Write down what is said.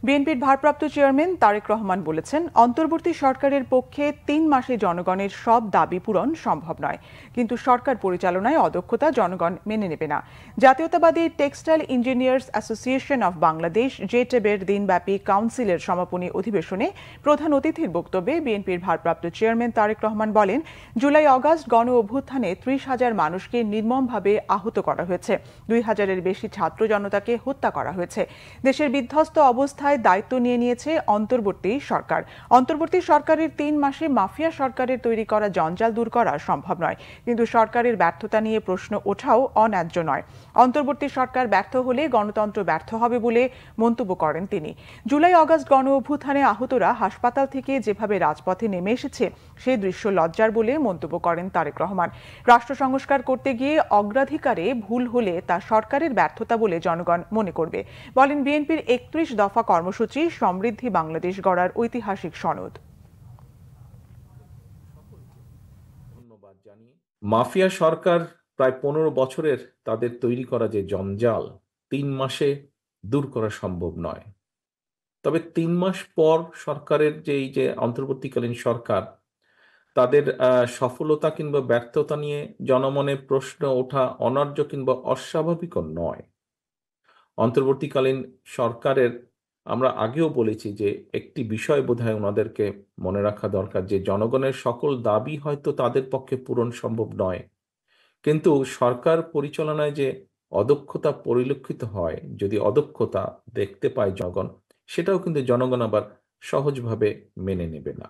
বিএনপির ভারপ্রাপ্ত চেয়ারম্যান তারেক রহমান বলেছেন, অন্তর্বর্তী সরকারের পক্ষে ৩ মাসে জনগণের সব দাবি পূরণ সম্ভব নয়, কিন্তু সরকার পরিচালনায় অদক্ষতা জনগণ মেনে নেবে না। জাতীয়তাবাদী textile engineers association of Bangladesh জেটেবের দিনব্যাপী কাউন্সিলের সমাপনী অধিবেশনে প্রধান অতিথির বক্তব্যে বিএনপির ভারপ্রাপ্ত চেয়ারম্যান তারেক রহমান বলেন, জুলাই আগস্ট গণ অভ্যুত্থানে ৩০,০০০ মানুষকে নির্মমভাবে আহত করা হয়েছে, ২,০০০-এর বেশি ছাত্র জনতাকে হত্যা করা হয়েছে। দেশের বিধ্বস্ত অবস্থায় দায়িত্ব নিয়েছে অন্তর্বর্তী সরকার। অন্তর্বর্তী সরকারের ৩ মাসে মাফিয়া সরকারের তৈরি করা জঞ্জাল দূর করা সম্ভব নয়, কিন্তু সরকারের ব্যর্থতা নিয়ে প্রশ্ন ওঠাও অন্যায্য নয়। অন্তর্বর্তী সরকার ব্যর্থ হলে গণতন্ত্র ব্যর্থ হবে বলে মন্তব্য করেন তিনি। জুলাই আগস্ট গণ অভ্যুত্থানে আহতরা হাসপাতাল থেকে যেভাবে রাজপথে নেমে এসেছে, সেই দৃশ্য লজ্জার বলে মন্তব্য করেন তারেক রহমান। রাষ্ট্র সংস্কার করতে গিয়ে অগ্রাধিকারে ভুল হলে তা সরকারের ব্যর্থতা বলে জনগণ মনে করবে। বলেন, বিএনপির ৩১ দফা কর্মসূচি সমৃদ্ধি বাংলাদেশ গড়ার ঐতিহাসিক সনদ। মাফিয়া সরকার প্রায় ১৫ বছরের তাদের তৈরি করা যে জঞ্জাল ৩ মাসে দূর করা সম্ভব নয়। তবে ৩ মাস পর সরকারের যে অন্তর্বর্তীকালীন সরকার, তাদের সফলতা কিংবা ব্যর্থতা নিয়ে জনমনে প্রশ্ন ওঠা অন্যায্য কিংবা অস্বাভাবিকও নয়। অন্তর্বর্তীকালীন সরকারের আমরা আগেও বলেছি যে একটি বিষয় বোধহয় ওনাদেরকে মনে রাখা দরকার, যে জনগণের সকল দাবি হয়তো তাদের পক্ষে পূরণ সম্ভব নয়, কিন্তু সরকার পরিচালনায় যে অদক্ষতা পরিলক্ষিত হয়, যদি অদক্ষতা দেখতে পায় জনগণ, সেটাও কিন্তু জনগণ আবার সহজভাবে মেনে নেবে না।